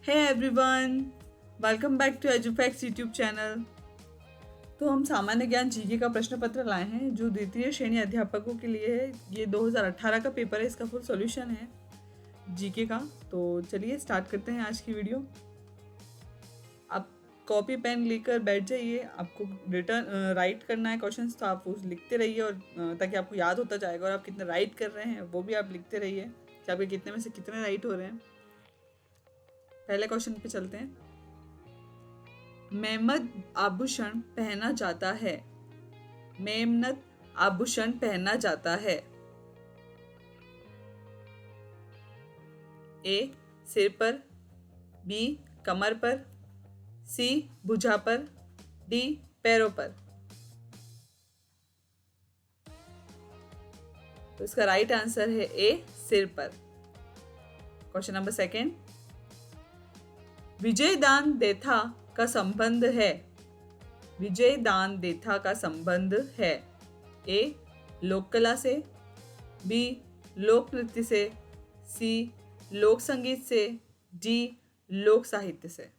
Hey everyone, welcome back to Edufax YouTube channel. तो हम सामान्य ज्ञान जीके का प्रश्न पत्र लाए हैं जो द्वितीय श्रेणी अध्यापकों के लिए है। ये 2018 का पेपर है, इसका फुल सॉल्यूशन है जीके का। तो चलिए स्टार्ट करते हैं आज की वीडियो। आप कॉपी पेन लेकर बैठ जाइए। आपको रिटर्न राइट करना है क्वेश्चन, तो आप उस लिखते रहिए और ताकि आपको याद होता जाएगा। और आप कितने राइट कर रहे हैं वो भी आप लिखते रहिए कि आपके कितने में से कितने राइट हो रहे हैं। पहले क्वेश्चन पे चलते हैं। मेमद आभूषण पहना जाता है। मेमनत आभूषण पहना जाता है। ए सिर पर, बी कमर पर, सी भुजा पर, डी पैरों पर। तो इसका राइट आंसर है ए सिर पर। Question number second. Vijaydan Detha का संबंध है। विजयदान देथा का संबंध है। ए लोक कला से, बी लोक नृत्य से, सी लोक संगीत से, डी लोक साहित्य से।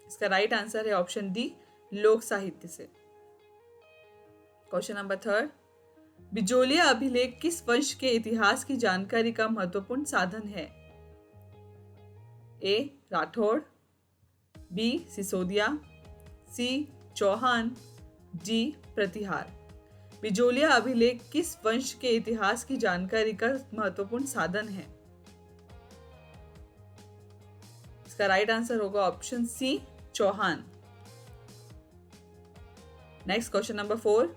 इसका राइट आंसर है ऑप्शन डी लोक साहित्य से। Question number third. बिजोलिया अभिलेख किस वंश के इतिहास की जानकारी का महत्वपूर्ण साधन है। ए राठौड़, बी सिसोदिया, सी चौहान, डी प्रतिहार। बिजोलिया अभिलेख किस वंश के इतिहास की जानकारी का महत्वपूर्ण साधन है। इसका राइट आंसर होगा option C Chauhan. Next question number 4।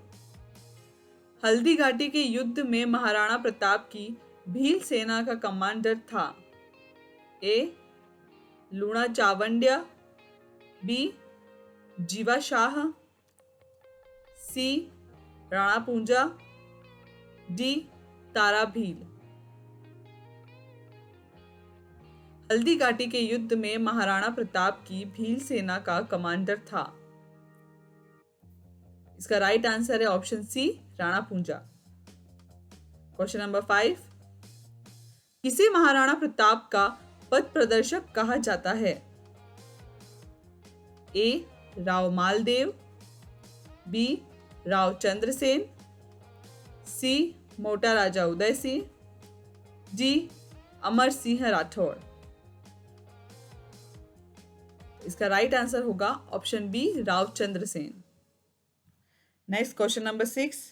Haldi घाटी के युद्ध में महाराणा प्रताप की भील सेना का कमांडर था। ए लूणा चावंड्या, बी जीवा शाह, सी राणा पूंजा, डी तारा भील। हल्दी घाटी के युद्ध में महाराणा प्रताप की भील सेना का कमांडर था। इसका राइट आंसर है option C Rana Punja. Question number 5। किसे महाराणा प्रताप का पथ प्रदर्शक कहा जाता है। A Rao Maldev, B Rao Chandrasen, C Mota Raja Udai Singh, D Amar Singh Rathore. इसका राइट आंसर होगा option B Rao Chandrasen. Next question number 6।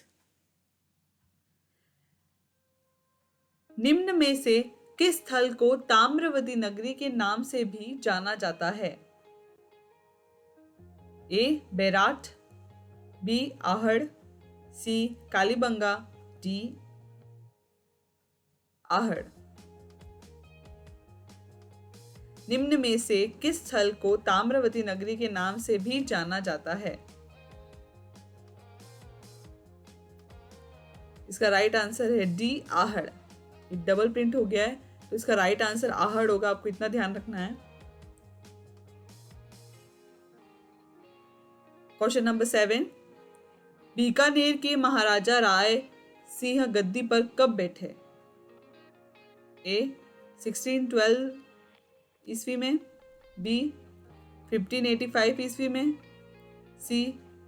निम्न में से किस स्थल को ताम्रवती नगरी के नाम से भी जाना जाता है। ए बैराट, बी आहड़, सी कालीबंगा, डी आहड़। निम्न में से किस स्थल को ताम्रवती नगरी के नाम से भी जाना जाता है। इसका राइट आंसर है डी आहड़। डबल प्रिंट हो गया है, तो इसका राइट आंसर आहड़ होगा। आपको इतना ध्यान रखना है। Question number 7। बीकानेर के महाराजा राय सिंह गद्दी पर कब बैठे। ए 1612 ईस्वी में, बी 1585 ईस्वी में, सी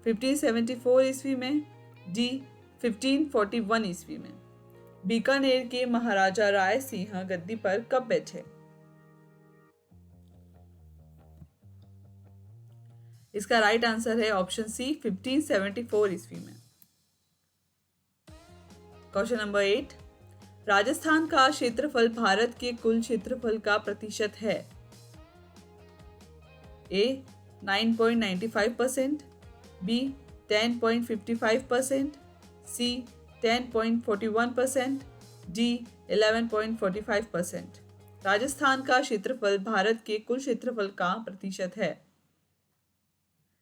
1574 ईस्वी में, डी 1541 ईस्वी में। बीकानेर के महाराजा राय सिंह गद्दी पर कब बैठे। इसका राइट आंसर है ऑप्शन सी 1574 ईस्वी में। Question number 8। राजस्थान का क्षेत्रफल भारत के कुल क्षेत्रफल का प्रतिशत है। ए 9.95%, बी 10.55%, सी 10.41%, डी 11.45%। राजस्थान का क्षेत्रफल भारत के कुल क्षेत्रफल का प्रतिशत है।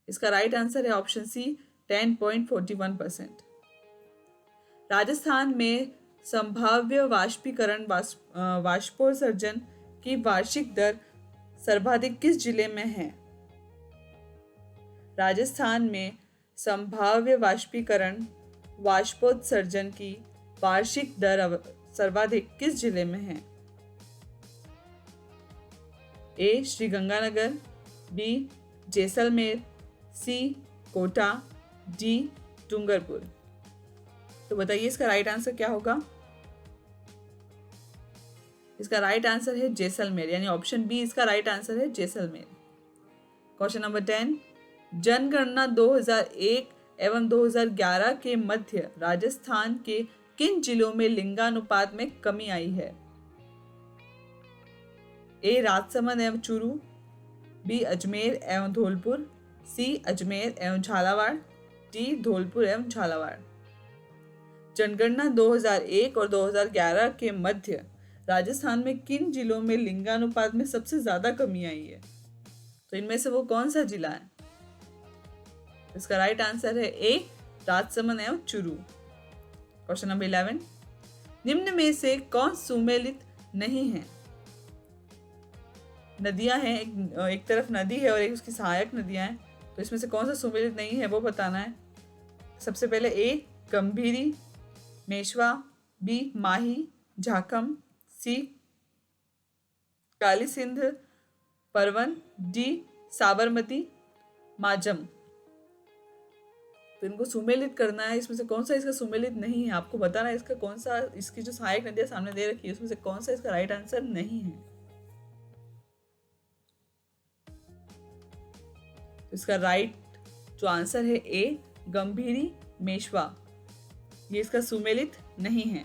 इसका राइट आंसर है ऑप्शन सी 10.41%। राजस्थान में संभाव्य वाष्पीकरण वाष्पोत्सर्जन की वार्षिक दर सर्वाधिक किस जिले में है। राजस्थान में संभाव्य वाष्पीकरण वाष्पोत्सर्जन की वार्षिक दर सर्वाधिक किस जिले में है? ए श्रीगंगानगर, बी जैसलमेर, सी कोटा, डी डूंगरपुर। तो बताइए इसका राइट आंसर क्या होगा? इसका राइट आंसर है जैसलमेर, यानी ऑप्शन बी इसका राइट आंसर है जैसलमेर। क्वेश्चन नंबर 10, जनगणना 2001 एवं 2011 के मध्य राजस्थान के किन जिलों में लिंगानुपात में कमी आई है? ए राजसमंद एवं चूरू, बी अजमेर एवं धौलपुर, सी अजमेर एवं झालावाड़, डी धौलपुर एवं झालावाड़। जनगणना 2001 और 2011 के मध्य राजस्थान में किन जिलों में लिंगानुपात में सबसे ज्यादा कमी आई है? तो इनमें से वो कौन सा जिला है? इसका राइट आंसर है ए राजसमंद एवं चूरू। क्वेश्चन नंबर 11, निम्न में से कौन सुमेलित नहीं है? नदियां हैं, एक तरफ नदी है और एक उसकी सहायक नदियां हैं, तो इसमें से कौन सा सुमेलित नहीं है वो बताना है। सबसे पहले ए गंभीरी मेशवा, बी माही झाकम, सी काली सिंध परवन, डी साबरमती माजम। तो इनको सुमेलित करना है, इसमें से कौन सा इसका सुमेलित नहीं है आपको बताना है। इसका कौन सा, इसकी जो सहायक नदियां सामने दे रखी है उसमें से कौन सा इसका राइट आंसर नहीं है? इसका राइट जो आंसर है ए गंभीरी मेशवा, ये इसका सुमेलित नहीं है।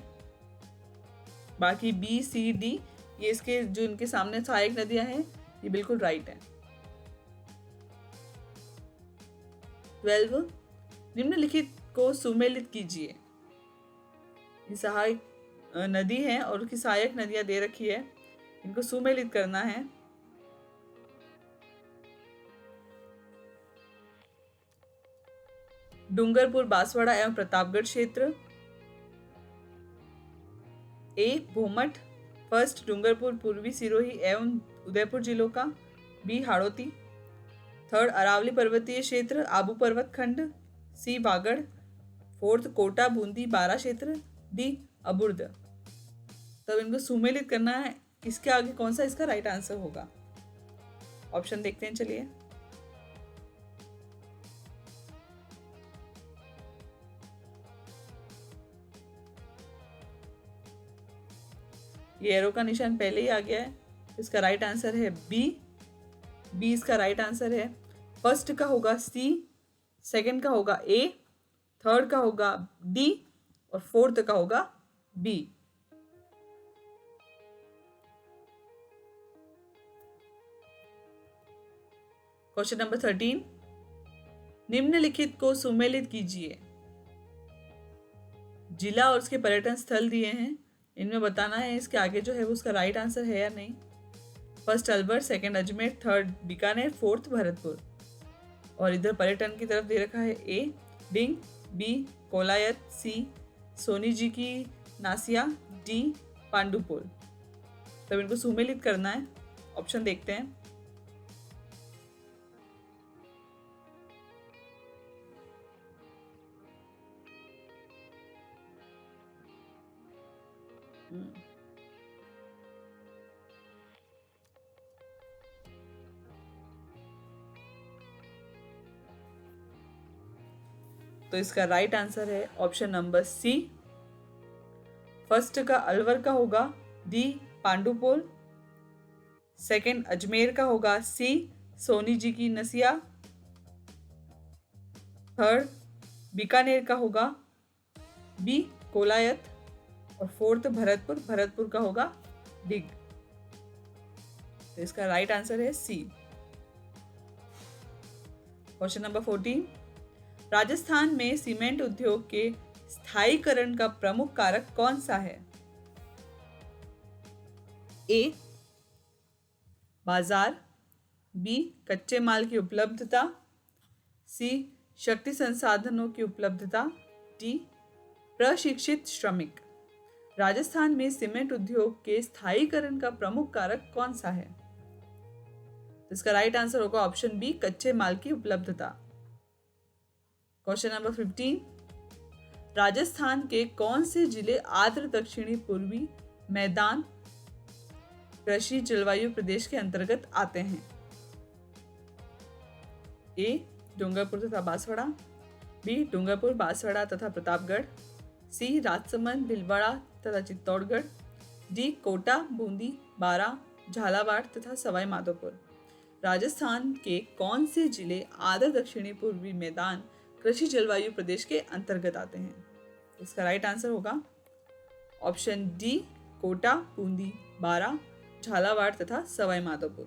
बाकी बी सी डी ये इसके जो इनके सामने सहायक नदियां हैं ये बिल्कुल राइट है। 12, निम्नलिखित को सुमेलित कीजिए। ये सहायक नदी है और उसकी सहायक नदियां दे रखी है, इनको सुमेलित करना है। डूंगरपुर बांसवाड़ा एवं प्रतापगढ़ क्षेत्र, ए भोमट फर्स्ट डूंगरपुर पूर्वी सिरोही एवं उदयपुर जिलों का, बी हाड़ौती, थर्ड अरावली पर्वतीय क्षेत्र आबू पर्वत खंड, सी वागड़, फोर्थ कोटा बूंदी बारा क्षेत्र, डी अबुर्द। तब इनको सुमेलित करना है, इसके आगे कौन सा इसका राइट आंसर होगा? ऑप्शन देखते हैं, चलिए। ये एरो का निशान पहले ही आ गया है, इसका राइट आंसर है बी। बी इसका राइट आंसर है। फर्स्ट का होगा सी, सेकंड का होगा ए, थर्ड का होगा डी और फोर्थ का होगा बी। क्वेश्चन नंबर 13, निम्नलिखित को सुमेलित कीजिए। जिला और उसके पर्यटन स्थल दिए हैं, इनमें बताना है इसके आगे जो है वो उसका राइट आंसर है या नहीं। First Alwar, second Ajmer, third Bikaner, fourth Bharatpur. और इधर पर्यटन की तरफ दे रखा है ए डिंग, बी कोलायत, सी सोनी जी की नासिया, डी पांडुपुल। तब इनको सुमेलित करना है, ऑप्शन देखते हैं। तो इसका राइट आंसर है ऑप्शन नंबर सी। फर्स्ट का अलवर का होगा डी पांडुपोल, सेकंड अजमेर का होगा सी सोनी जी की नसिया, थर्ड बीकानेर का होगा बी कोलायत और फोर्थ भरतपुर, भरतपुर का होगा डिग। तो इसका राइट आंसर है सी। क्वेश्चन नंबर 14, राजस्थान में सीमेंट उद्योग के स्थायीकरण का प्रमुख कारक कौन सा है? ए बाजार, बी कच्चे माल की उपलब्धता, सी शक्ति संसाधनों की उपलब्धता, डी प्रशिक्षित श्रमिक। राजस्थान में सीमेंट उद्योग के स्थायीकरण का प्रमुख कारक कौन सा है? तो इसका राइट आंसर होगा ऑप्शन बी कच्चे माल की उपलब्धता। क्वेश्चन नंबर 15, राजस्थान के कौन से जिले आर्द्र दक्षिणी पूर्वी मैदान कृषि जलवायु प्रदेश के अंतर्गत आते हैं? ए डूंगरपुर तथा बांसवाड़ा, बी डूंगरपुर, बांसवाड़ा तथा प्रतापगढ़, सी राजसमंद, भीलवाड़ा तथा चित्तौड़गढ़, डी कोटा, बूंदी, बारां, झालावाड़ तथा सवाई माधोपुर। राजस्थान के कौन से जिले आर्द्र दक्षिणी पूर्वी मैदान कृषि जलवायु प्रदेश के अंतर्गत आते हैं? इसका राइट आंसर होगा ऑप्शन डी कोटा, बूंदी, बारां, झालावाड़ तथा सवाई माधोपुर।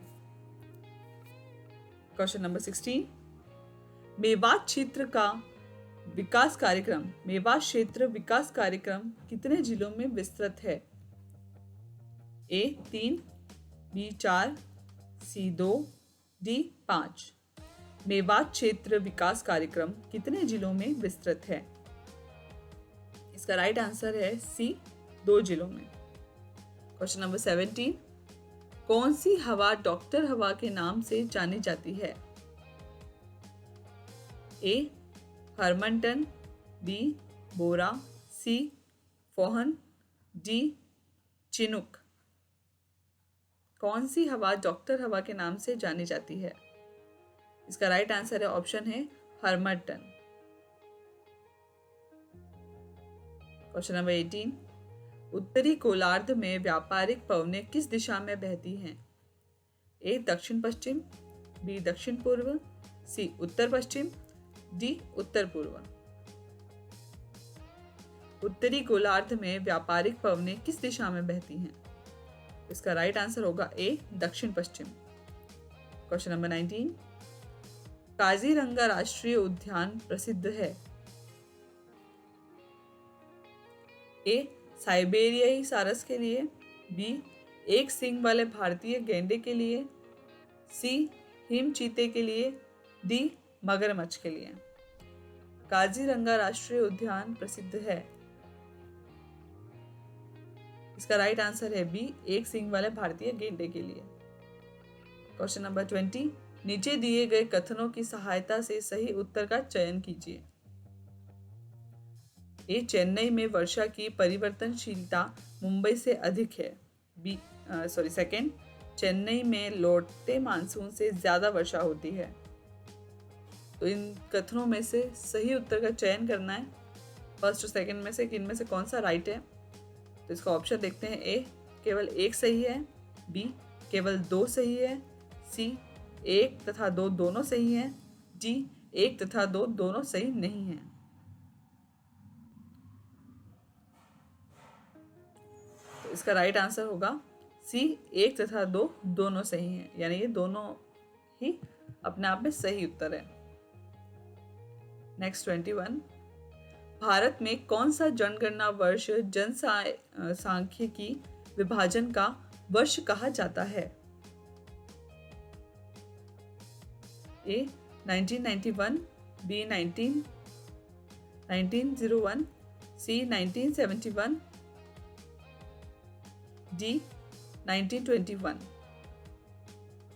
क्वेश्चन नंबर 16, मेवात क्षेत्र विकास कार्यक्रम कितने जिलों में विस्तृत है? ए 3, बी 4, सी 2, डी 5। मेवात क्षेत्र विकास कार्यक्रम कितने जिलों में विस्तृत है? इसका राइट आंसर है सी 2 जिलों में। क्वेश्चन नंबर 17, कौन सी हवा डॉक्टर हवा के नाम से जानी जाती है? ए हरमनटन, बी बोरा, सी फोहन, डी चिनुक। कौन सी हवा डॉक्टर हवा के नाम से जानी जाती है? इसका राइट आंसर है ऑप्शन है हरमनटन। क्वेश्चन नंबर 18, उत्तरी गोलार्ध में व्यापारिक पवनें किस दिशा में बहती हैं? ए दक्षिण पश्चिम, बी दक्षिण पूर्व, सी उत्तर पश्चिम, डी उत्तर पूर्व। उत्तरी गोलार्ध में व्यापारिक पवनें किस दिशा में बहती हैं? इसका राइट आंसर होगा ए दक्षिण पश्चिम। क्वेश्चन नंबर 19, काजीरंगा राष्ट्रीय उद्यान प्रसिद्ध है? ए साइबेरियाई सारस के लिए, बी एक सींग वाले भारतीय गैंडे के लिए, सी हिम चीते के लिए, डी मगरमच्छ के लिए। काजीरंगा राष्ट्रीय उद्यान प्रसिद्ध है। इसका राइट आंसर है बी एक सींग वाले भारतीय गैंडे के लिए। क्वेश्चन नंबर 20, नीचे दिए गए कथनों की सहायता से सही उत्तर का चयन कीजिए। ए चेन्नई में वर्षा की परिवर्तनशीलता मुंबई से अधिक है, बी सेकंड, चेन्नई में लौटते मानसून से ज्यादा वर्षा होती है। तो इन कथनों में से सही उत्तर का चयन करना है, फर्स्ट और सेकंड में से इनमें से कौन सा राइट है। तो इसका ऑप्शन देखते हैं। ए केवल एक सही है, बी केवल 2 सही है, सी 1 तथा 2 दोनों सही हैं, डी 1 तथा 2 दोनों सही नहीं हैं। तो इसका राइट आंसर होगा सी 1 तथा 2 दोनों सही हैं, यानी ये दोनों ही अपने आप में सही उत्तर है। नेक्स्ट 21, भारत में कौन सा जनगणना वर्ष जनसांख्यिकी विभाजन का वर्ष कहा जाता है? ए 1991, बी 1901, सी 1971, डी 1921।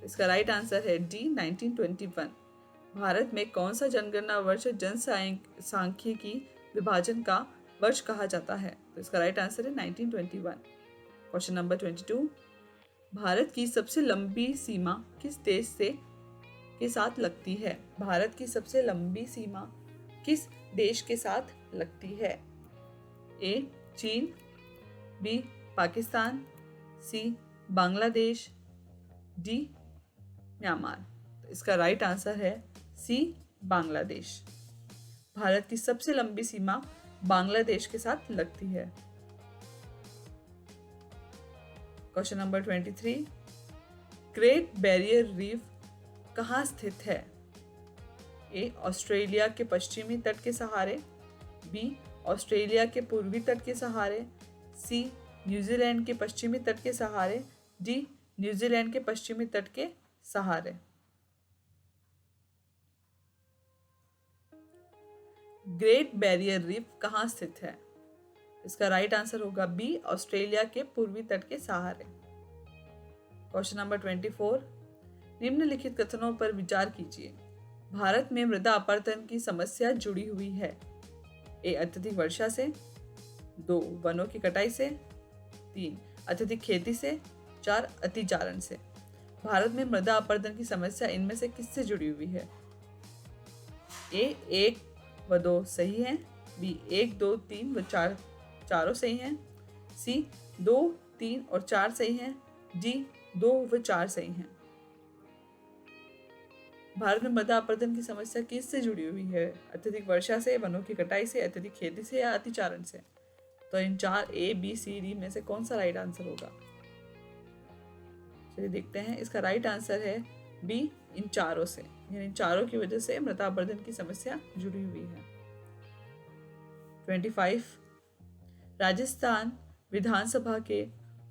इसका राइट आंसर है डी 1921। भारत में कौन सा जनगणना वर्ष जनसांख्यिकी विभाजन का वर्ष कहा जाता है? तो इसका राइट आंसर है 1921। क्वेश्चन नंबर 22, भारत की सबसे लंबी सीमा किस देश से के साथ लगती है? भारत की सबसे लंबी सीमा किस देश के साथ लगती है? ए चीन, बी पाकिस्तान, सी बांग्लादेश, डी म्यांमार। तो इसका राइट आंसर है सी बांग्लादेश। भारत की सबसे लंबी सीमा बांग्लादेश के साथ लगती है। Question number 23, great barrier reef कहाँ स्थित है? ए ऑस्ट्रेलिया के पश्चिमी तट के सहारे, बी ऑस्ट्रेलिया के पूर्वी तट के सहारे, सी न्यूजीलैंड के पश्चिमी तट के सहारे, डी न्यूजीलैंड के पश्चिमी तट के सहारे। ग्रेट बैरियर रीफ कहाँ स्थित है? इसका राइट आंसर होगा बी ऑस्ट्रेलिया के पूर्वी तट के सहारे। क्वेश्चन नंबर 24, निम्नलिखित कथनों पर विचार कीजिए। भारत में मृदा अपरदन की समस्या जुड़ी हुई है। ए अत्यधिक वर्षा से, 2 वनों की कटाई से, 3 अत्यधिक खेती से, 4 अतिचारण से। भारत में मृदा अपरदन की समस्या इनमें से किससे जुड़ी हुई है? ए 1 व 2 सही है, बी 1, 2, 3 व 4 चारों सही हैं, सी 2, 3 और 4 सही हैं, डी 2 व 4 सही हैं। भारत में मृदा अपरदन की समस्या किससे जुड़ी हुई है? अत्यधिक वर्षा से, वनों की कटाई से, अत्यधिक खेती से या अतिचारण से? तो इन 4 ए बी सी डी में से कौन सा राइट आंसर होगा? चलिए देखते हैं। इसका राइट आंसर है बी, इन चारों से, यानी इन चारों की वजह से मृदा अपरदन की समस्या जुड़ी हुई है। 25 राजस्थान विधानसभा के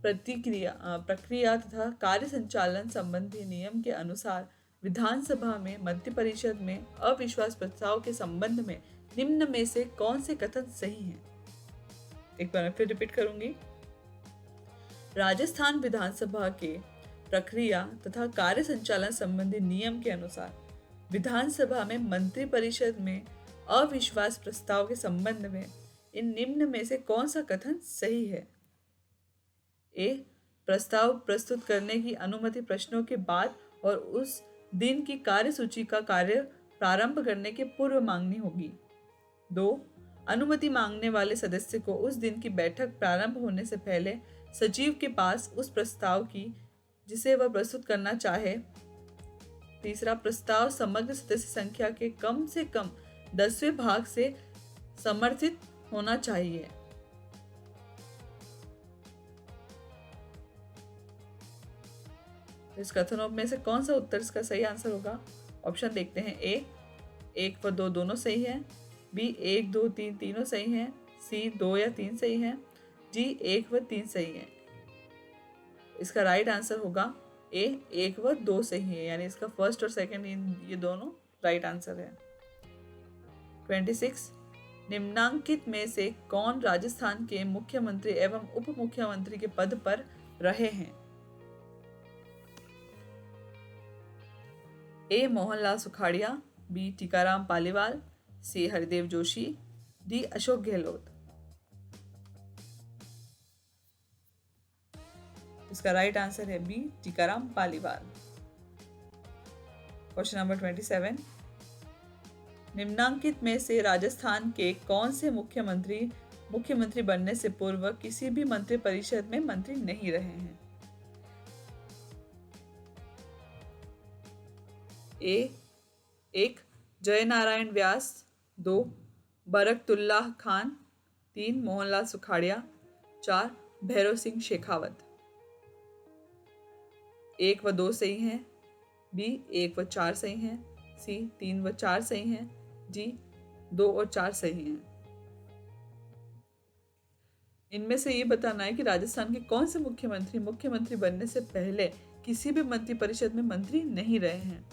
प्रक्रिया तथा कार्य संचालन संबंधी नियम के अनुसार विधानसभा में मंत्रि परिषद में अविश्वास प्रस्ताव के संबंध में निम्न में से कौन से कथन सही हैं? एक बार फिर रिपीट करूंगी। राजस्थान विधानसभा के प्रक्रिया तथा कार्य संचालन संबंधी नियम के अनुसार विधानसभा में मंत्रि परिषद में अविश्वास प्रस्ताव के संबंध में इन निम्न में से कौन सा कथन सही है? ए, प्रस्ताव प्रस्तुत करने की अनुमति प्रश्नों के बाद और उस दिन की कार्यसूची का कार्य प्रारंभ करने के पूर्व मांगनी होगी। 2, अनुमति मांगने वाले सदस्य को उस दिन की बैठक प्रारंभ होने से पहले सचिव के पास उस प्रस्ताव की जिसे वह प्रस्तुत करना चाहे। 3, प्रस्ताव समग्र सदस्य संख्या के कम से कम 10वें भाग से समर्थित होना चाहिए। इस कथनों में से कौन सा उत्तर इसका सही आंसर होगा? ऑप्शन देखते हैं। ए 1 व 2 दोनों सही हैं, बी 1, 2, 3 तीनों सही हैं, सी 2 या 3 सही हैं, डी 1 व 3 सही हैं। इसका राइट आंसर होगा ए 1 व 2 सही है, यानी इसका फर्स्ट और सेकंड ये दोनों राइट आंसर है। 26 निम्नांकित में से कौन राजस्थान के मुख्यमंत्री एवं उप मुख्यमंत्री के पद पर रहे हैं? A Mohanlal Sukhadia, B Tikaram Paliwal, C Haridev Joshi, D Ashok Gehlot. इसका राइट आंसर है B Tikaram Paliwal. Question number 27 निम्नांकित में से राजस्थान के कौन से मुख्यमंत्री बनने से पूर्व किसी भी मंत्रि परिषद में मंत्री नहीं रहे हैं? ए 1 जयनारायण व्यास, 2 बरकतुल्लाह खान, 3 मोहनलाल सुखाड़िया, 4 भैरव सिंह शेखावत। 1 व 2 सही हैं, बी 1 व 4 सही हैं, सी 3 व 4 सही हैं, डी 2 और 4 सही हैं। इनमें से ये बताना है कि राजस्थान के कौन से मुख्यमंत्री बनने से पहले किसी भी मंत्रि परिषद में मंत्री नहीं रहे हैं।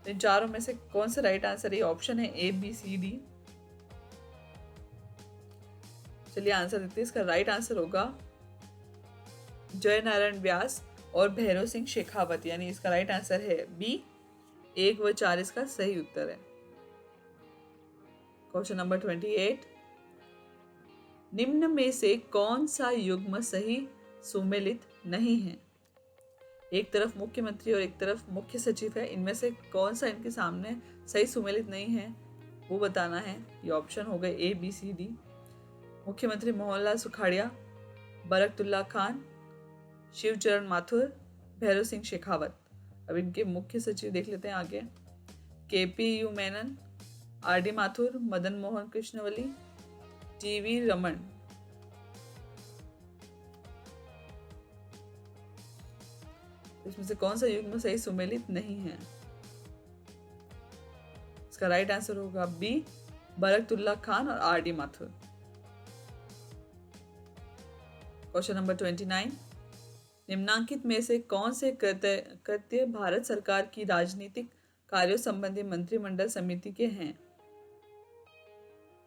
इन चारों में से कौन सा राइट आंसर है? ऑप्शन है ए बी सी डी। चलिए आंसर देते हैं। इसका राइट आंसर होगा जयनारायण व्यास और भैरव सिंह शेखावत, यानी इसका राइट आंसर है बी 1 व 4 इसका सही उत्तर है। क्वेश्चन नंबर 28 निम्न में से कौन सा युग्म सही सुमेलित नहीं है? एक तरफ मुख्यमंत्री और एक तरफ मुख्य सचिव है, इनमें से कौन सा इनके सामने सही सुमेलित नहीं है वो बताना है। ये ऑप्शन हो गए ए बी सी डी। मुख्यमंत्री मोहनलाल सुखाड़िया, बरकतुल्लाह खान, शिवचरण माथुर, भैरव सिंह शेखावत। अब इनके मुख्य सचिव देख लेते हैं आगे। KPU Menon, RD Mathur, Madan Mohan कृष्णवली, TV Raman. इसमें से कौन सा युग्म सही सुमेलित नहीं है? इसका राइट आंसर होगा बी बरकतुल्लाह खान और RD माथुर। क्वेश्चन नंबर 29 निम्नांकित में से कौन से कृत्य भारत सरकार की राजनीतिक कार्यों संबंधी मंत्रिमंडल समिति के हैं?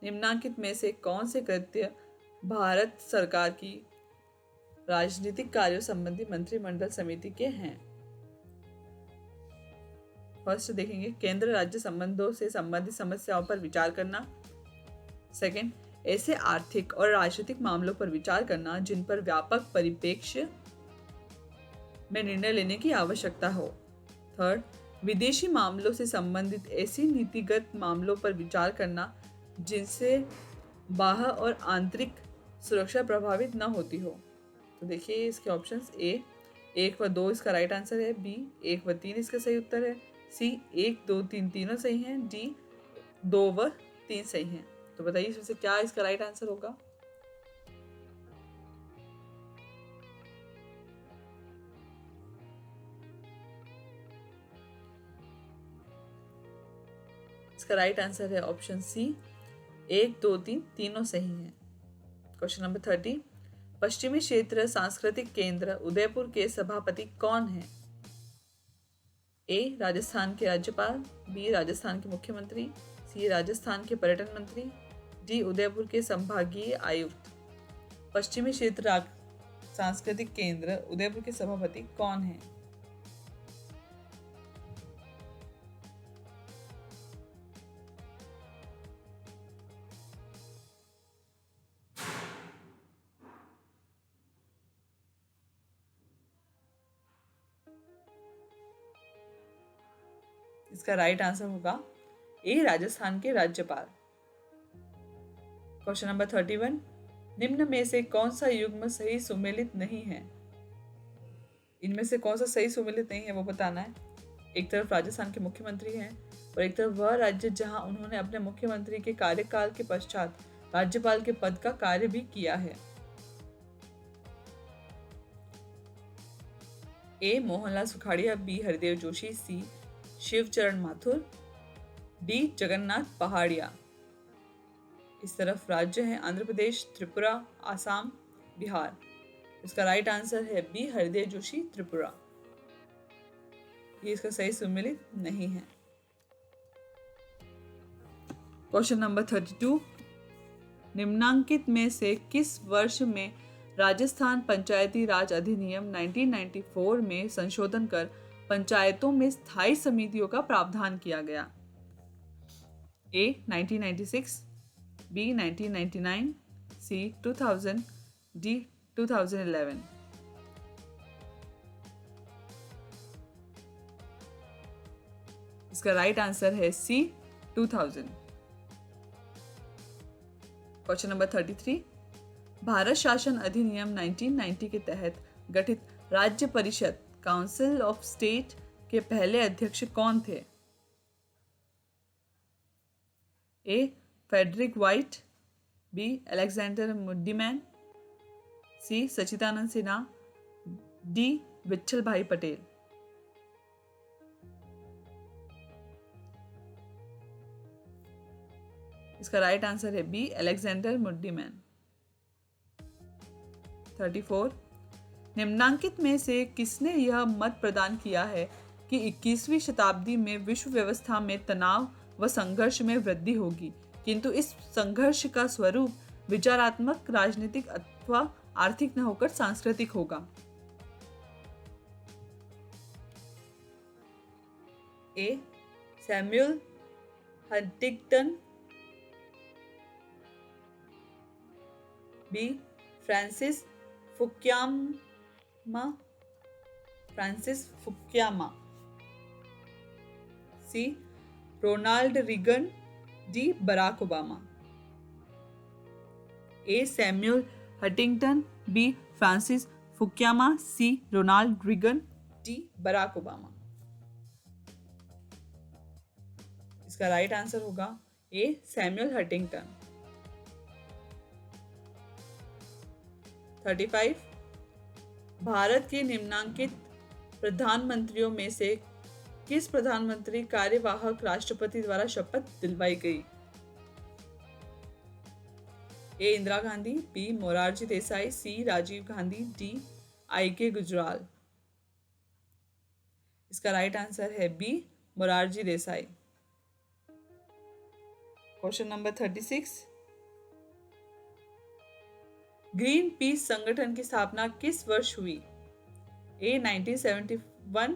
निम्नांकित में से कौन से कृत्य भारत सरकार की राजनीतिक कार्यों संबंधी मंत्रिमंडल समिति के हैं? फर्स्ट देखेंगे केंद्र राज्य संबंधों से संबंधित समस्याओं पर विचार करना। सेकंड, ऐसे आर्थिक और राजनीतिक मामलों पर विचार करना जिन पर व्यापक परिप्रेक्ष्य में निर्णय लेने की आवश्यकता हो। थर्ड, विदेशी मामलों से संबंधित ऐसी नीतिगत मामलों पर विचार करना जिनसे बाह्य और आंतरिक सुरक्षा प्रभावित न होती हो। तो देखिए इसके ऑप्शंस: ए 1 व 2 इसका राइट आंसर है, बी 1 व 3 इसका सही उत्तर है, सी 1 2 3 तीनों सही हैं, डी 2 व 3 सही हैं। तो बताइए इसमें से क्या इसका राइट आंसर होगा। इसका राइट आंसर है ऑप्शन सी 1 2 3 तीनों सही हैं। क्वेश्चन नंबर 30, पश्चिमी क्षेत्र सांस्कृतिक केंद्र उदयपुर के सभापति कौन हैं? ए राजस्थान के राज्यपाल, बी राजस्थान के मुख्यमंत्री, सी राजस्थान के पर्यटन मंत्री, डी उदयपुर के संभागीय आयुक्त। पश्चिमी क्षेत्र सांस्कृतिक केंद्र उदयपुर के सभापति कौन हैं? इसका राइट आंसर होगा ए राजस्थान के राज्यपाल। क्वेश्चन नंबर 31, निम्न में से कौन सा युग्म सही सुमेलित नहीं है? इनमें से कौन सा सही सुमेलित नहीं है वो बताना है। एक तरफ राजस्थान के मुख्यमंत्री हैं और एक तरफ वह राज्य जहां उन्होंने अपने मुख्यमंत्री के कार्यकाल के पश्चात राज्यपाल के पद का कार्य भी किया है। ए मोहनलाल सुखाड़िया, बी हरदेव जोशी, सी शिवचरण माथुर, डी जगन्नाथ पहाड़िया। इस तरफ राज्य हैं आंध्र प्रदेश, त्रिपुरा, आसाम, बिहार। इसका राइट आंसर है बी हरदेव जोशी, त्रिपुरा। ये इसका सही सुमेलित नहीं है। क्वेश्चन नंबर 32, निम्नांकित में से किस वर्ष में राजस्थान पंचायती राज अधिनियम 1994 में संशोधन कर पंचायतों में स्थायी समितियों का प्रावधान किया गया? ए 1996, बी 1999, सी 2000, डी 2011। इसका राइट आंसर है सी 2000। क्वेश्चन नंबर 33, भारत शासन अधिनियम 1990 के तहत गठित राज्य परिषद काउंसिल ऑफ स्टेट के पहले अध्यक्ष कौन थे? ए फेडरिक वाइट, बी अलेक्जेंडर मुड्डीमैन, सी सच्चिदानंद सिन्हा, डी विट्ठल भाई पटेल। इसका राइट आंसर है बी अलेक्जेंडर मुड्डीमैन। 34, निम्नांकित में से किसने यह मत प्रदान किया है कि 21वीं शताब्दी में विश्व व्यवस्था में तनाव व संघर्ष में वृद्धि होगी, किंतु इस संघर्ष का स्वरूप विचारात्मक, राजनीतिक अथवा आर्थिक न होकर सांस्कृतिक होगा? A Samuel Huntington, B Francis Fukuyama, C Ronald Reagan, D Barack Obama. A Samuel Huntington, B Francis Fukuyama, C Ronald Reagan, D Barack Obama. इसका राइट आंसर होगा ए सैमुअल हंटिंगटन। 35, भारत के निम्नांकित प्रधानमंत्रियों में से किस प्रधानमंत्री कार्यवाहक राष्ट्रपति द्वारा शपथ दिलवाई गई? A Indira Gandhi, B Morarji Desai, C Rajiv Gandhi, D I K. Gujral. इसका राइट आंसर है B Morarji Desai. Question number 36, Greenpeace संगठन की स्थापना किस वर्ष हुई? A 1971,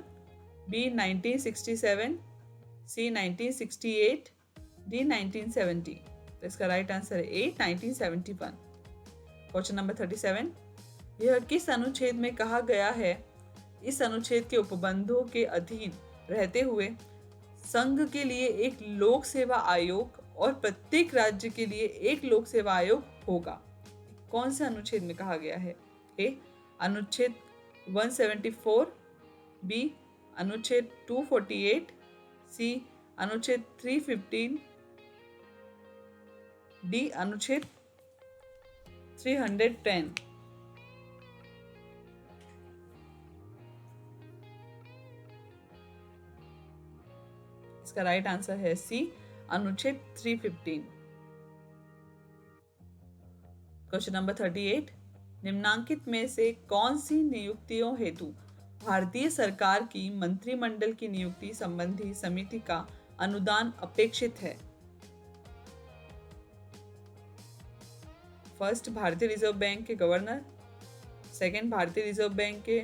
B 1967, C 1968, D 1970। तो इसका राइट आंसर है ए 1971। क्वेश्चन नंबर 37, यह किस अनुच्छेद में कहा गया है? इस अनुच्छेद के उपबंधों के अधीन रहते हुए संघ के लिए एक लोक सेवा आयोग और प्रत्येक राज्य के लिए एक लोक सेवा आयोग होगा। कौन से अनुच्छेद में कहा गया है? ए अनुच्छेद 174, बी अनुच्छेद 248, सी अनुच्छेद 315, डी अनुच्छेद 310। इसका राइट आंसर है सी अनुच्छेद 315। क्वेश्चन नंबर 38, निम्नांकित में से कौन सी नियुक्तियों हेतु भारतीय सरकार की मंत्रिमंडल की नियुक्ति संबंधी समिति का अनुदान अपेक्षित है? फर्स्ट, भारतीय रिजर्व बैंक के गवर्नर, सेकंड, भारतीय रिजर्व बैंक के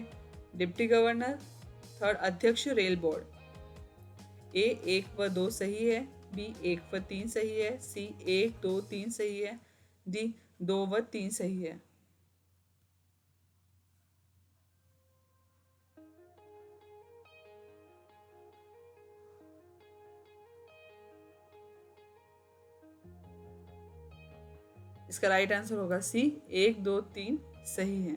डिप्टी गवर्नर, थर्ड, अध्यक्ष रेल बोर्ड। ए 1 व 2 सही है, बी 1 व 3 सही है, सी 1 2 3 सही है, डी 2 व 3 सही है। इसका राइट आंसर होगा सी 1 2 3 सही है।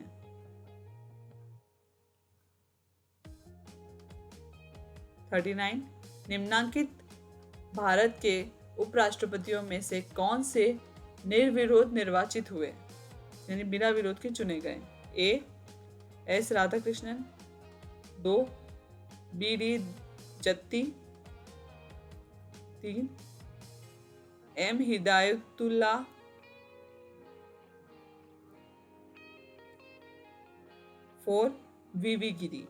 थर्टी नाइन, निम्नांकित भारत के उपराष्ट्रपतियों में से कौन से निर्विरोध निर्वाचित हुए, यानी बिना विरोध के चुने गए? A S Radhakrishnan, 2 B D Jatti, 3 M Hidayatullah, 4 V V Giri.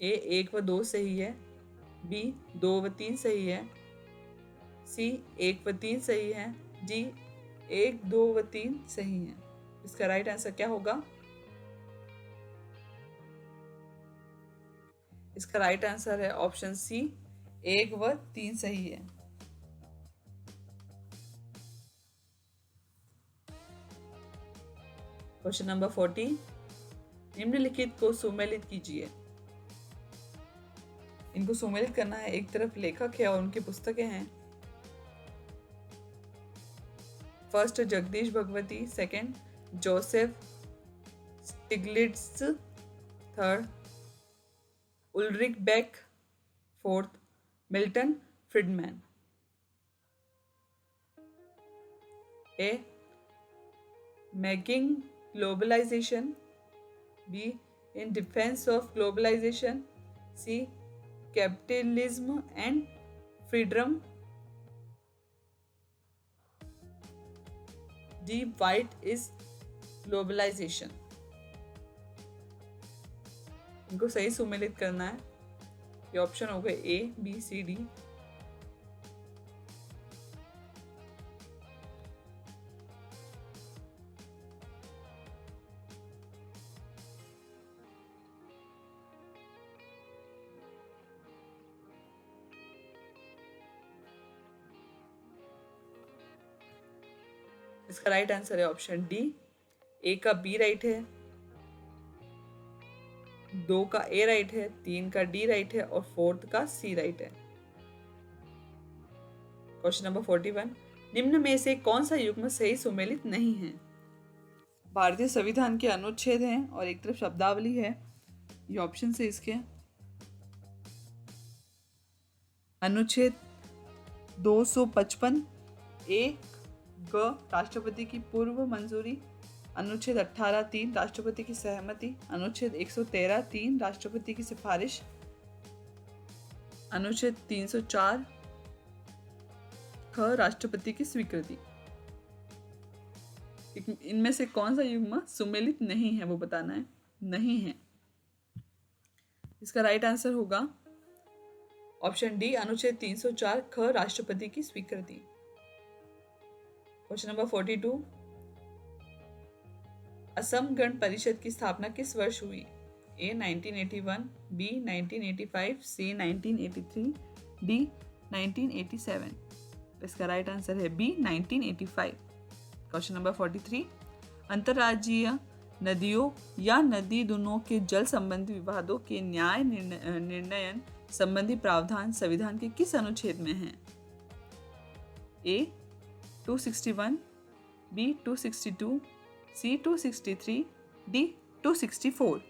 A 1 व 2 सही है, बी 2 व 3 सही है, सी 1 व 3 सही है, डी 1 2 व 3 सही है। इसका राइट आंसर क्या होगा? इसका राइट आंसर है ऑप्शन सी 1 व 3 सही है। क्वेश्चन नंबर 40, निम्नलिखित को सुमेलित कीजिए। इनको सुमेलित करना है, एक तरफ लेखक है और उनकी पुस्तकें हैं। First, Jagdish Bhagwati, second, Joseph Stiglitz, third, Ulrich Beck, fourth, Milton Friedman. A making globalisation, B in defence of globalisation, C capitalism and freedom, D what is globalisation. इनको सही सुमेलित करना है। ये ऑप्शन हो गए ए बी सी डी। इसका right answer है ऑप्शन डी। ए का बी राइट है, 2 का ए राइट है, 3 का डी राइट है और 4th का सी राइट है। क्वेश्चन नंबर 41, निम्न में से कौन सा युग्म सही सुमेलित नहीं है? भारतीय संविधान के अनुच्छेद हैं और एक तरफ शब्दावली है। ये ऑप्शन है इसके। अनुच्छेद 255 ए ग राष्ट्रपति की पूर्व मंजूरी, अनुच्छेद 18(3) राष्ट्रपति की सहमति, अनुच्छेद 113(3) राष्ट्रपति की सिफारिश, अनुच्छेद 304 ख राष्ट्रपति की स्वीकृति। इनमें से कौन सा युग्म सुमेलित नहीं है वो बताना है। नहीं है। इसका राइट आंसर होगा ऑप्शन डी, अनुच्छेद 304 ख राष्ट्रपति की स्वीकृति। क्वेश्चन नंबर 42, असम गण परिषद की स्थापना किस वर्ष हुई? ए 1981, बी 1985, सी 1983, डी 1987। इसका राइट आंसर है बी 1985। क्वेश्चन नंबर 43, अंतर्राज्यीय नदियों या नदी दोनों के जल संबंधी विवादों के न्याय निर्णयन संबंधी प्रावधान संविधान के किस अनुच्छेद में हैं? A 261, B 262, C 263, D 264।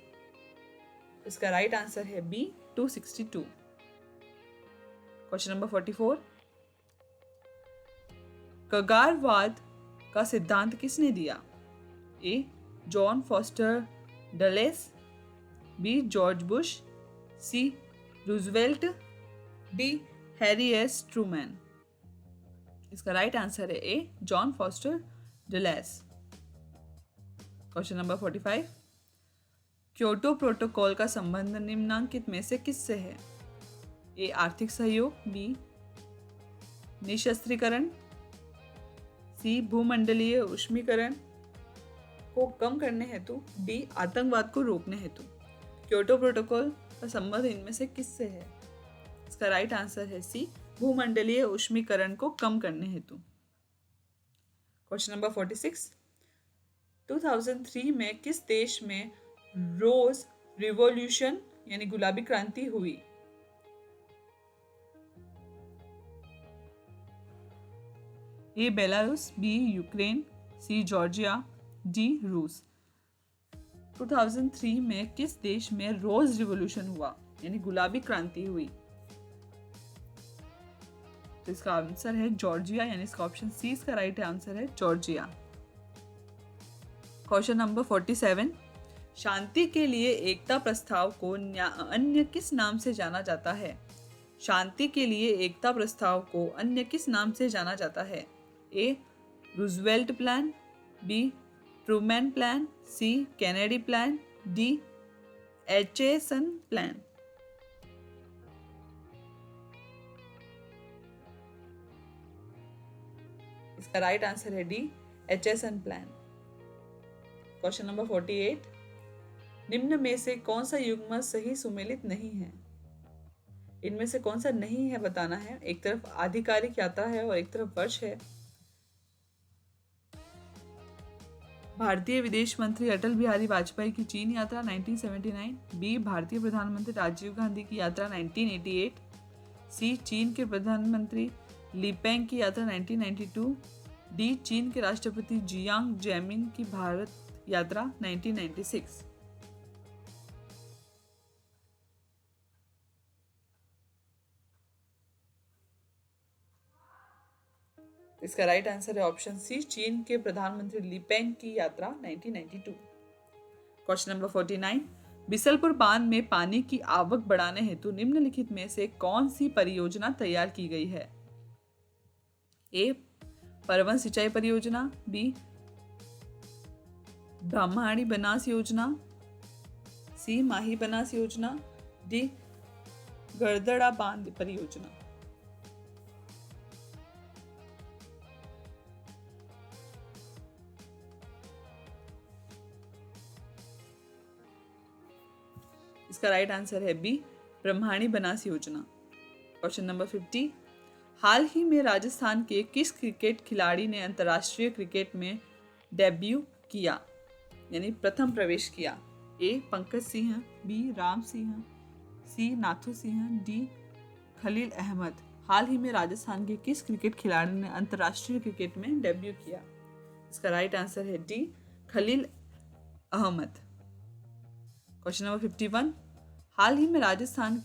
इसका राइट आंसर है बी 262। क्वेश्चन नंबर 44, कगारवाद का सिद्धांत किसने दिया? A John Foster Dulles, B George Bush, C Roosevelt, D Harry S Truman. इसका राइट आंसर है A John Foster Dulles. Question number 45, Kyoto Protocol का संबंध निम्नांकित में से किससे है? ए आर्थिक सहयोग, बी निशस्त्रीकरण, सी भूमंडलीय उष्मीकरण को कम करने हेतु, डी आतंकवाद को रोकने हेतु। क्योटो प्रोटोकॉल का संबंध इनमें से किससे है? इसका राइट आंसर है सी भूमंडलीय उष्मीकरण को कम करने हेतु। क्वेश्चन नंबर 46, 2003 में किस देश में रोज रिवॉल्यूशन यानी गुलाबी क्रांति हुई? ए बेलारूस, बी यूक्रेन, सी जॉर्जिया, डी रूस। 2003 में किस देश में रोज रिवॉल्यूशन हुआ यानी गुलाबी क्रांति हुई? तो इसका आंसर है जॉर्जिया, यानी इसका ऑप्शन सी इसका राइट आंसर है जॉर्जिया। क्वेश्चन नंबर 47, शांति के लिए एकता प्रस्ताव को अन्य किस नाम से जाना जाता है? शांति के लिए एकता प्रस्ताव को अन्य किस नाम से जाना जाता है? A Roosevelt plan, B Truman plan, C Kennedy plan, D Acheson plan. इसका राइट आंसर है D Acheson plan. Question number 48, निम्न में से कौन सा युग्म सही सुमेलित नहीं है? इनमें से कौन सा नहीं है बताना है। एक तरफ आधिकारिक यात्रा है और एक तरफ वर्ष है। भारतीय विदेश मंत्री अटल बिहारी वाजपेयी की चीन यात्रा 1979, बी भारतीय प्रधानमंत्री राजीव गांधी की यात्रा 1988, सी चीन के प्रधानमंत्री लीपेंग की यात्रा 1992, डी चीन के राष्ट्रपति जियांग जेमिन की भारत यात्रा 1996। इसका राइट आंसर है ऑप्शन सी चीन के प्रधानमंत्री लीपेंग की यात्रा 1992। क्वेश्चन नंबर 49, बिसलपुर बांध में पानी की आवक बढ़ाने हेतु निम्नलिखित में से कौन सी परियोजना तैयार की गई है? ए परवन सिंचाई परियोजना, बी ब्रह्माणी बनास योजना, सी माही बनास योजना, डी गरदड़ा बांध परियोजना। इसका राइट आंसर है बी ब्रह्माणी बनास योजना। क्वेश्चन नंबर 50, हाल ही में राजस्थान के किस क्रिकेट खिलाड़ी ने अंतर्राष्ट्रीय क्रिकेट में डेब्यू किया यानी प्रथम प्रवेश किया? ए पंकज सिंह, बी राम सिंह, सी नाथू सिंह, डी खलील अहमद। हाल ही में राजस्थान के किस क्रिकेट खिलाड़ी ने अंतर्राष्ट्रीय क्रिकेट में डेब्यू किया? इसका राइट आंसर है D Khalil Ahmed. Question number 51, हाल ही में राजस्थान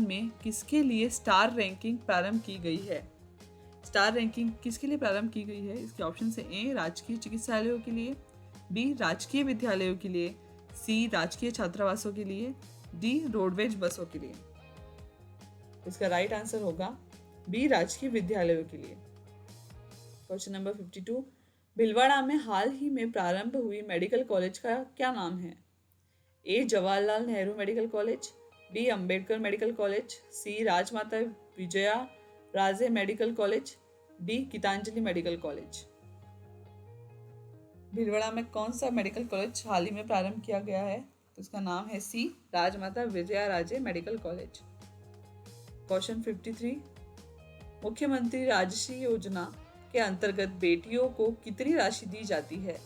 में किसके लिए स्टार रैंकिंग प्रारंभ की गई है? स्टार रैंकिंग किसके लिए प्रारंभ की गई है? इसके ऑप्शन है ए राजकीय चिकित्सालयों के लिए, बी राजकीय विद्यालयों के लिए, सी राजकीय छात्रावासों के लिए, डी रोडवेज बसों के लिए। इसका राइट आंसर होगा बी राजकीय विद्यालयों के लिए। क्वेश्चन नंबर 52, भीलवाड़ा में हाल ही में प्रारंभ हुई मेडिकल कॉलेज का क्या नाम है? A Jawaharlal Nehru medical college, B Ambedkar medical college, C Rajmata Vijaya Raje medical college, D Gitanjali medical college. Bhilwara में कौन सा मेडिकल कॉलेज हाल ही में प्रारंभ किया गया है? तो इसका नाम है सी Rajmata Vijaya Raje medical college. Question 53, मुख्यमंत्री राजश्री योजना के अंतर्गत बेटियों को कितनी राशि दी जाती है?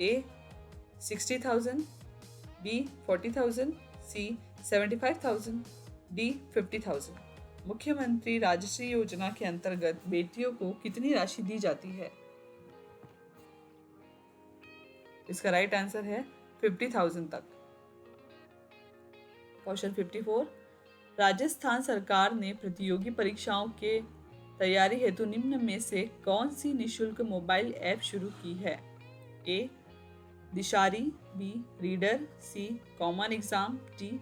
ए 60,000, बी 40,000, सी 75,000, डी 50,000। मुख्यमंत्री राजश्री योजना के अंतर्गत बेटियों को कितनी राशि दी जाती है? इसका राइट आंसर है 50,000 तक। क्वेश्चन 54, राजस्थान सरकार ने प्रतियोगी परीक्षाओं के तैयारी हेतु निम्न में से कौन सी निशुल्क मोबाइल ऐप शुरू की है? A Dishari, B reader, C common exam, D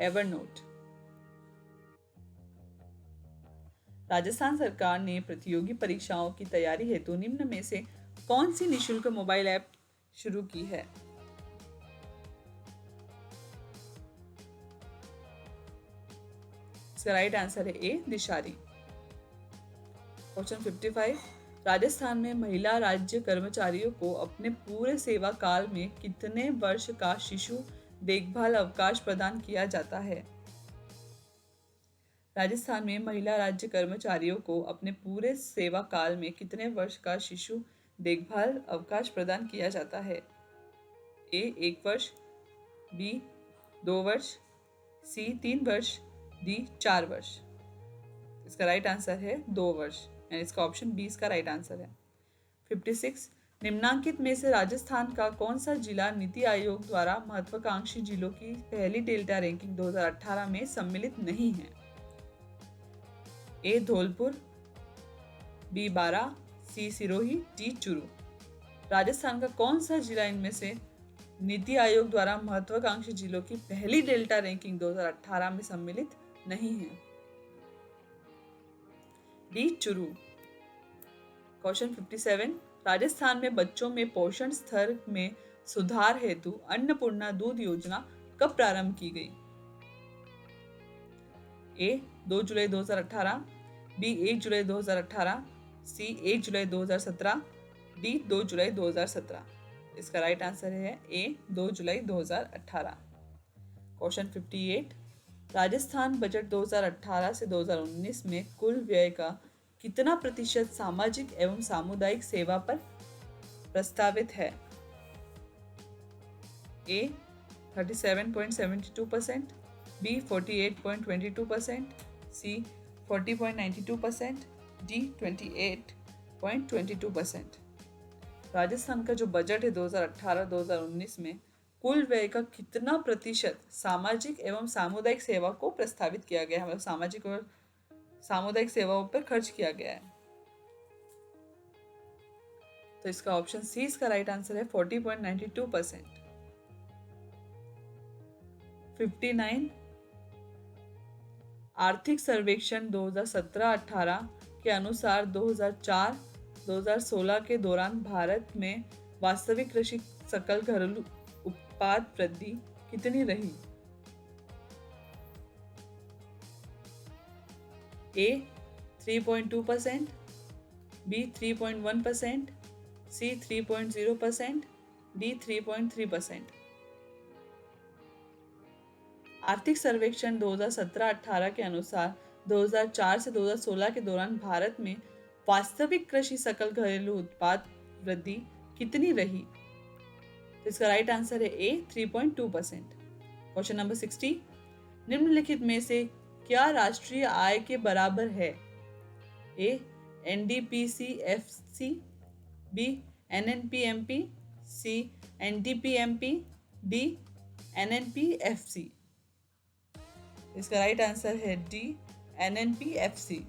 Evernote. Rajasthan सरकार ने प्रतियोगी परीक्षाओं की तैयारी हेतु निम्न में से कौन सी निशुल्क मोबाइल ऐप शुरू की है? इसका राइट आंसर है ए दिशारी। क्वेश्चन 55, राजस्थान में महिला राज्य कर्मचारियों को अपने पूरे सेवा काल में कितने वर्ष का शिशु देखभाल अवकाश प्रदान किया जाता है? राजस्थान में महिला राज्य कर्मचारियों को अपने पूरे सेवा काल में कितने वर्ष का शिशु देखभाल अवकाश प्रदान किया जाता है? ए 1 वर्ष, बी 2 वर्ष, सी 3 वर्ष, डी 4 वर्ष। इसका राइट आंसर है 2 वर्ष, यानी इसका ऑप्शन बी इसका राइट आंसर है। 56, निम्नांकित में से राजस्थान का कौन सा जिला नीति आयोग द्वारा महत्वाकांक्षी जिलों की पहली डेल्टा रैंकिंग 2018 में सम्मिलित नहीं है? ए धौलपुर, बी बारा, सी सिरोही, डी चूरू। राजस्थान का कौन सा जिला इनमें से नीति आयोग द्वारा महत्वाकांक्षी जिलों की पहली डेल्टा रैंकिंग 2018 में सम्मिलित नहीं है? डी चूरू। क्वेश्चन 57, राजस्थान में बच्चों में पोषण स्तर में सुधार हेतु अन्नपूर्णा दूध योजना कब प्रारंभ की गई? ए 2 जुलाई 2018, बी 1 जुलाई 2018, सी 1 जुलाई 2017, डी 2 जुलाई 2017। इसका राइट आंसर है ए 2 जुलाई 2018। क्वेश्चन 58, राजस्थान बजट 2018 से 2019 में कुल व्यय का कितना प्रतिशत सामाजिक एवं सामुदायिक सेवा पर प्रस्तावित है? ए 37.72%, बी 48.22%, सी 40.92%, डी 28.22%। राजस्थान का जो बजट है 2018-2019 में कुल व्यय का कितना प्रतिशत सामाजिक एवं सामुदायिक सेवा को प्रस्तावित किया गया है, मतलब सामाजिक और सामुदायिक सेवाओं पर खर्च किया गया है? तो इसका ऑप्शन सी इसका राइट आंसर है 40.92%। 59, आर्थिक सर्वेक्षण 2017-18 के अनुसार 2004-2016 के दौरान भारत में वास्तविक कृषि सकल घरेलू उत्पाद वृद्धि कितनी रही? ए 3.2%, बी 3.1%, सी 3.0%, डी 3.3%। आर्थिक सर्वेक्षण 2017-18 के अनुसार 2004 से 2016 के दौरान भारत में वास्तविक कृषि सकल घरेलू उत्पाद वृद्धि कितनी रही? तो इसका राइट आंसर है ए 3.2%। क्वेश्चन नंबर 60, निम्नलिखित में से क्या राष्ट्रीय आय के बराबर है? ए NDPCFC, बी NNPMP, सी NDPMP, डी NNPFC। इसका राइट आंसर है डी NNPFC।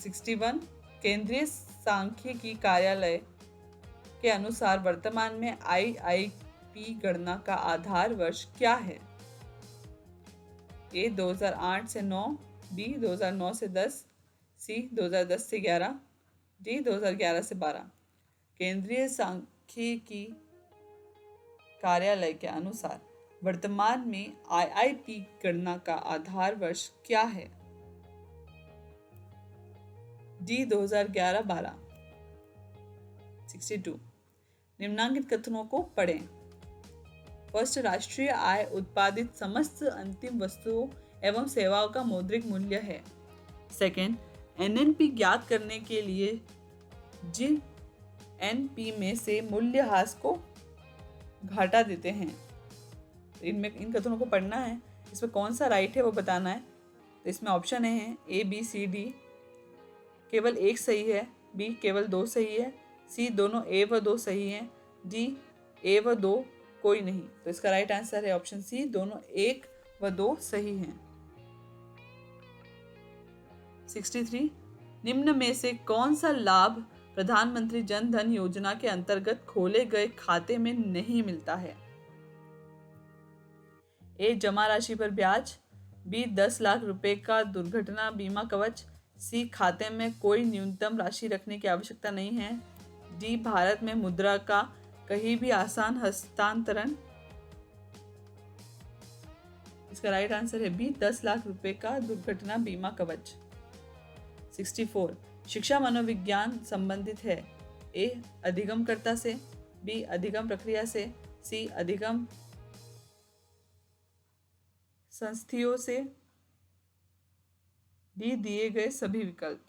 61, केंद्रीय सांख्यिकी कार्यालय के अनुसार वर्तमान में IIP गणना का आधार वर्ष क्या है? ए 2008 से 9, बी 2009 से 10, सी 2010 से 11, डी 2011 से 12। केंद्रीय सांख्यिकी कार्यालय के अनुसार वर्तमान में IIP गणना का आधार वर्ष क्या है? डी 2011-12। 62, निम्नांकित कथनों को पढ़ें। फर्स्ट, राष्ट्रीय आय उत्पादित समस्त अंतिम वस्तुओं एवं सेवाओं का मौद्रिक मूल्य है। सेकेंड, एनएनपी ज्ञात करने के लिए जिन एनपी में से मूल्यह्रास को घाटा देते हैं, इनमें इन कथनों को पढ़ना है, इसमें कौन सा राइट है वो बताना है। तो इसमें ऑप्शन है ए बी सी डी, केवल एक सही है, बी केवल 2 सही है, सी दोनों ए व 2 सही हैं, डी ए व 2 कोई नहीं। तो इसका राइट आंसर है ऑप्शन सी, दोनों 1 व 2 सही हैं। 63, निम्न में से कौन सा लाभ प्रधानमंत्री जन धन योजना के अंतर्गत खोले गए खाते में नहीं मिलता है? ए जमा राशि पर ब्याज, बी 10 लाख रुपए का दुर्घटना बीमा कवच, सी खाते में कोई न्यूनतम राशि रखने की आवश्यकता नहीं है, डी भारत में मुद्रा का कहीं भी आसान हस्तांतरण। इसका राइट आंसर है बी 10 लाख रुपए का दुर्घटना बीमा कवच। 64, शिक्षा मनोविज्ञान संबंधित है, ए अधिगमकर्ता से, बी अधिगम प्रक्रिया से, सी अधिगम संस्थियों से, डी दिए गए सभी विकल्प।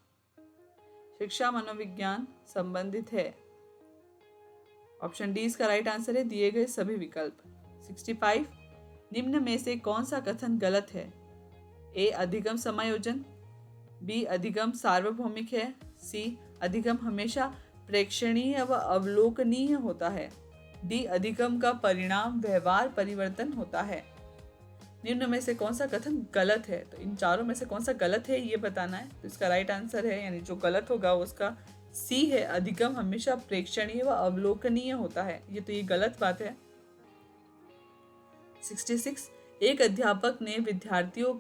शिक्षा मनोविज्ञान संबंधित है, ऑप्शन डी इसका राइट आंसर है, दिए गए सभी विकल्प। 65, निम्न में से कौन सा कथन गलत है? ए अधिगम समायोजन, बी अधिगम सार्वभौमिक है, सी अधिगम हमेशा प्रेक्षणीय व अवलोकनीय होता है, डी अधिगम का परिणाम व्यवहार परिवर्तन होता है। निम्न में से कौन सा कथन गलत है? तो इन चारों में से कौन सा गलत है ये बताना है। तो इसका राइट आंसर है, यानी जो गलत होगा उसका सी है, अधिगम हमेशा प्रेक्षणीय व अवलोकनीय होता है। ये गलत बात है। 66, एक अध्यापक ने विद्यार्थियों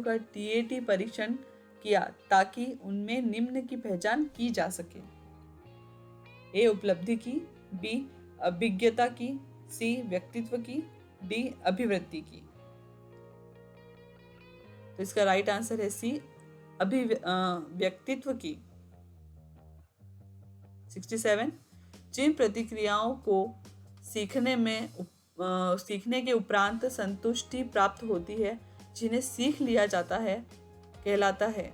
का टीएटी परीक्षण किया ताकि उनमें निम्न की पहचान की जा सके। ए उपलब्धि की, बी अभिज्ञता की, सी व्यक्तित्व की, डी अभिवृत्ति की। तो इसका राइट आंसर है सी व्यक्तित्व की। 67, जिन प्रतिक्रियाओं को सीखने के उपरांत संतुष्टि प्राप्त होती है, जिन्हें सीख लिया जाता है, कहलाता है?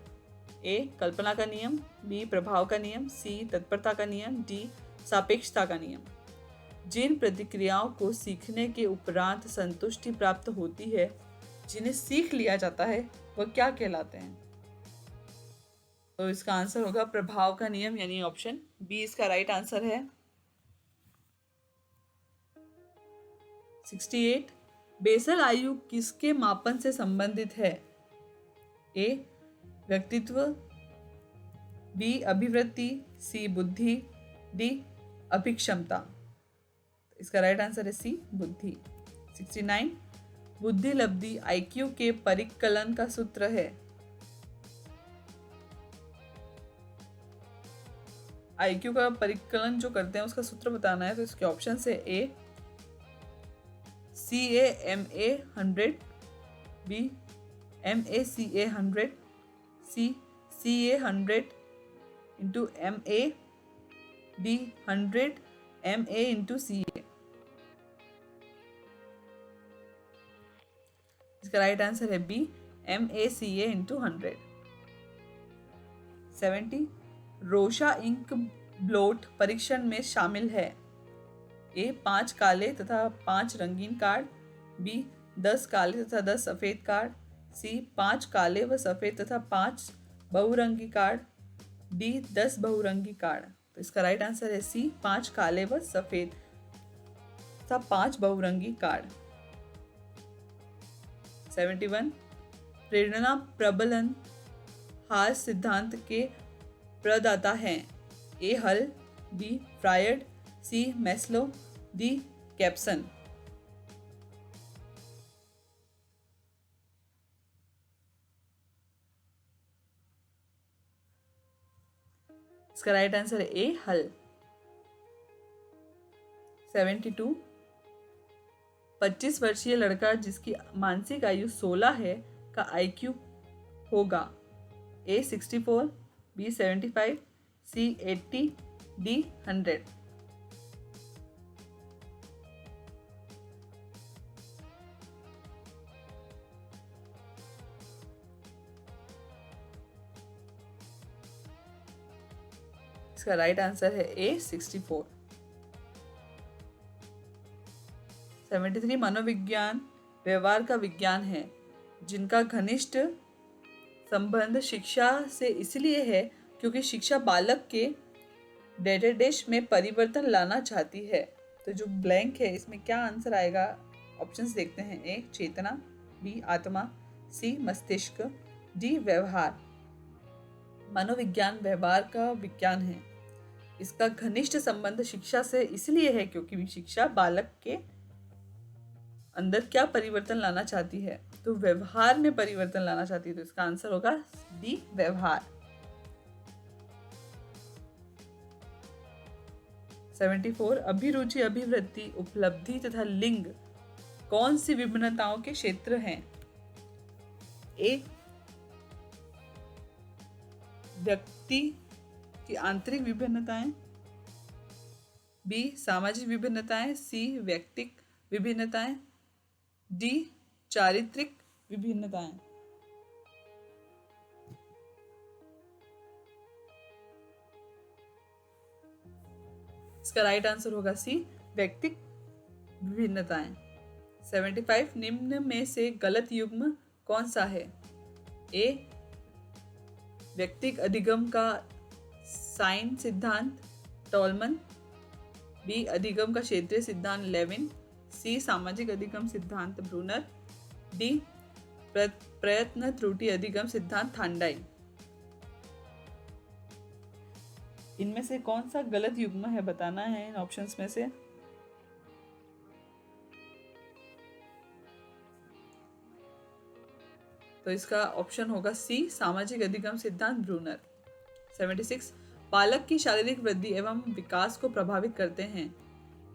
ए कल्पना का नियम, बी प्रभाव का नियम, सी तत्परता का नियम, डी सापेक्षता का नियम। जिन प्रतिक्रियाओं को सीखने के उपरांत संतुष्टि प्राप्त होती है, जिन्हें सीख लिया जाता है, वह क्या कहलाते हैं? तो इसका आंसर होगा प्रभाव का नियम, यानी ऑप्शन बी इसका राइट आंसर है। 68, बेसल आयु किसके मापन से संबंधित है? ए व्यक्तित्व, बी अभिवृत्ति, सी बुद्धि, डी अभिक्षमता। इसका राइट आंसर है सी बुद्धि। 69, बुद्धि लब्धि आईक्यू के परिकलन का सूत्र है। आईक्यू का परिकलन जो करते हैं उसका सूत्र बताना है। तो इसके ऑप्शन है A CAMA 100, B MACA 100, C CA 100 into MA, D 100 MA into CA। इसका राइट आंसर है B MACA into 100। 70, Rorschach ink blot परीक्षण में शामिल है। ए 5 काले तथा 5 रंगीन कार्ड, बी 10 काले तथा 10 सफ़ेद कार्ड, सी 5 काले व सफ़ेद तथा 5 बहुरंगी कार्ड, डी 10 बहुरंगी कार्ड। तो इसका राइट आंसर है सी 5 काले व सफ़ेद तथा 5 बहुरंगी कार्ड। 71, प्रेरणा प्रबलन हास सिद्धांत के प्रदाता हैं। ए हल, बी फ्रायड, सी मैस्लो, डी कैप्सन। इसका राइट आंसर है ए हल। 72, 25 वर्षीय लड़का जिसकी मानसिक आयु 16 है का IQ होगा। A 64, B 75, C 80, D 100। इसका राइट आंसर है ए 64। 73 मनोविज्ञान व्यवहार का विज्ञान है जिनका घनिष्ठ संबंध शिक्षा से इसलिए है क्योंकि शिक्षा बालक के डेटाडेश में परिवर्तन लाना चाहती है। तो जो ब्लैंक है इसमें क्या आंसर आएगा, ऑप्शंस देखते हैं। ए चेतना, बी आत्मा, सी मस्तिष्क, डी व्यवहार। मनोविज्ञान व्यवहार का विज्ञान है, इसका घनिष्ठ संबंध शिक्षा से इसलिए है क्योंकि शिक्षा बालक के अंदर क्या परिवर्तन लाना चाहती है, तो व्यवहार में परिवर्तन लाना चाहती है। तो इसका आंसर होगा डी व्यवहार। 74 अभिरुचि, अभिवृत्ति, उपलब्धि तथा लिंग कौन सी विभिन्नताओं के क्षेत्र हैं? ए व्यक्ति की आंतरिक विभिन्नताएं, बी सामाजिक विभिन्नताएं, सी व्यक्तिक विभिन्नताएं, डी चारित्रिक विभिन्नताएं। इसका राइट आंसर होगा सी व्यक्तिक विभिन्नताएं। 75 निम्न में से गलत युग्म कौन सा है? ए व्यक्तिक अधिगम का साइन सिद्धांत टॉलमन, बी अधिगम का क्षेत्रीय सिद्धांत लेविन, सी सामाजिक अधिगम सिद्धांत ब्रूनर, डी प्रयत्न त्रुटि अधिगम सिद्धांत थांडाई। इनमें से कौन सा गलत युग्म है बताना है इन ऑप्शंस में से। तो इसका ऑप्शन होगा सी सामाजिक अधिगम सिद्धांत ब्रूनर। 76 बालक की शारीरिक वृद्धि एवं विकास को प्रभावित करते हैं।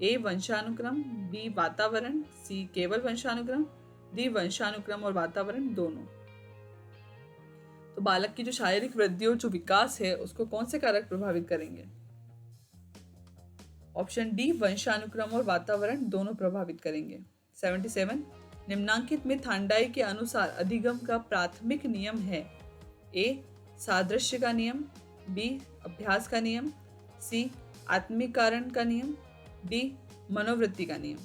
ए वंशानुक्रम, बी वातावरण, सी केवल वंशानुक्रम, डी वंशानुक्रम और वातावरण दोनों। तो बालक की जो शारीरिक वृद्धि और जो विकास है उसको कौन से कारक प्रभावित करेंगे? ऑप्शन डी वंशानुक्रम और वातावरण दोनों प्रभावित करेंगे। 77 निम्नांकित में थांडाई के अनुसार अधिगम का प्राथमिक नियम है। ए सादृश्य का नियम, बी अभ्यास का नियम, सी आत्मीकरण का नियम, डी मनोवृत्ति का नियम।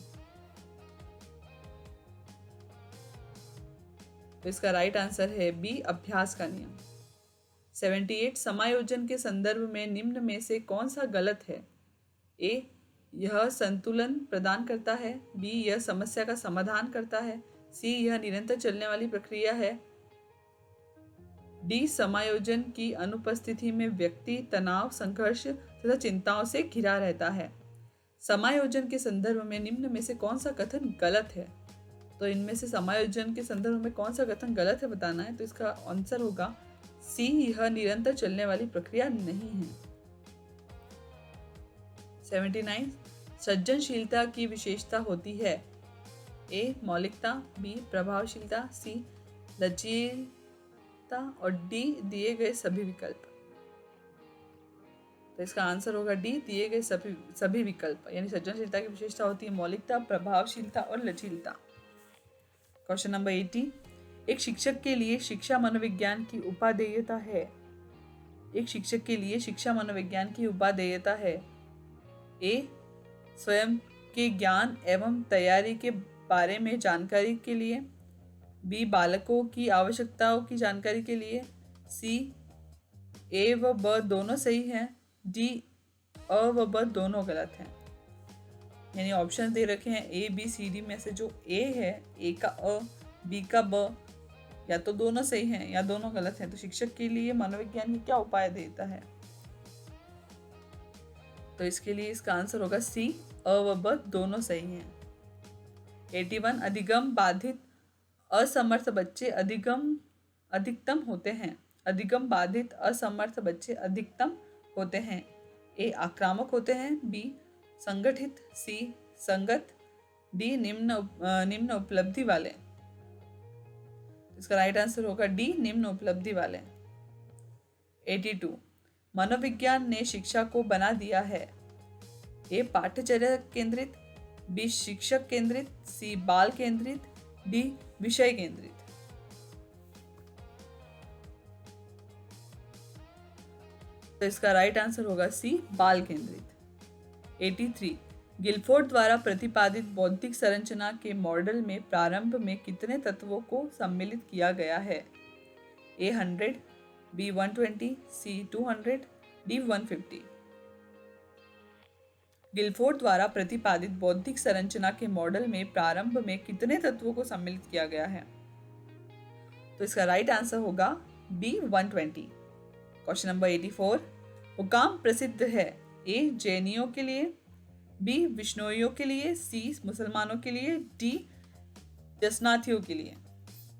तो इसका राइट आंसर है बी अभ्यास का नियम। 78 समायोजन के संदर्भ में निम्न में से कौन सा गलत है? ए यह संतुलन प्रदान करता है, बी यह समस्या का समाधान करता है, सी यह निरंतर चलने वाली प्रक्रिया है, डी समायोजन की अनुपस्थिति में व्यक्ति तनाव, संघर्ष तथा चिंताओं से घिरा रहता है। समायोजन के संदर्भ में निम्न में से कौन सा कथन गलत है? तो इनमें से समायोजन के संदर्भ में कौन सा कथन गलत है बताना है। तो इसका आंसर होगा सी यह निरंतर चलने वाली प्रक्रिया नहीं है। 79 सृजनशीलता की विशेषता होती है। ए मौलिकता, बी प्रभावशीलता, सी लचीलता और डी दिए गए सभी विकल्प। तो इसका आंसर होगा डी दिए गए सभी विकल्प। यानी सृजनशीलता की विशेषता होती है मौलिकता, प्रभावशीलता और लचीलता। क्वेश्चन नंबर 80 एक शिक्षक के लिए शिक्षा मनोविज्ञान की उपादेयता है। एक शिक्षक के लिए शिक्षा मनोविज्ञान की उपादेयता है। ए स्वयं के ज्ञान एवं तैयारी के बारे में जानकारी के लिए, बी बालकों की आवश्यकताओं की जानकारी के लिए, सी ए व ब दोनों सही हैं, डी अ व ब दोनों गलत हैं। यानी ऑप्शन दे रखे हैं ए बी सी डी में से जो ए है, ए का अ, बी का ब, या तो दोनों सही हैं या दोनों गलत हैं। तो शिक्षक के लिए मनोविज्ञान की क्या उपाय देता है? तो इसके लिए इसका आंसर होगा सी अ व ब दोनों सही हैं। 81 अधिगम बाधित असमर्थ बच्चे अधिकतम होते हैं। अधिगम बाधित असमर्थ बच्चे अधिकतम होते हैं। ए आक्रामक होते हैं, बी संगठित, सी संगत, डी निम्न उपलब्धि वाले। इसका राइट आंसर होगा डी निम्न उपलब्धि वाले। 82 मनोविज्ञान ने शिक्षा को बना दिया है। ए पाठ्यचर्या केंद्रित, बी शिक्षक केंद्रित, सी बाल केंद्रित, डी विषय केंद्रित। तो इसका राइट आंसर होगा सी, बाल केंद्रित। 83, गिलफोर्ड द्वारा प्रतिपादित बौद्धिक संरचना के मॉडल में प्रारंभ में कितने तत्वों को सम्मिलित किया गया है? A 100, B 120, C 200, D 150। Guilford द्वारा प्रतिपादित बौद्धिक संरचना के मॉडल में प्रारंभ में कितने तत्वों को सम्मिलित किया गया है? तो इसका राइट आंसर होगा B 120। क्वेश्चन नंबर 84, मुकाम प्रसिद्ध है? A जैनियों के लिए, B विष्णुइयों के लिए, C मुसलमानों के लिए, D जसनाथियों के लिए।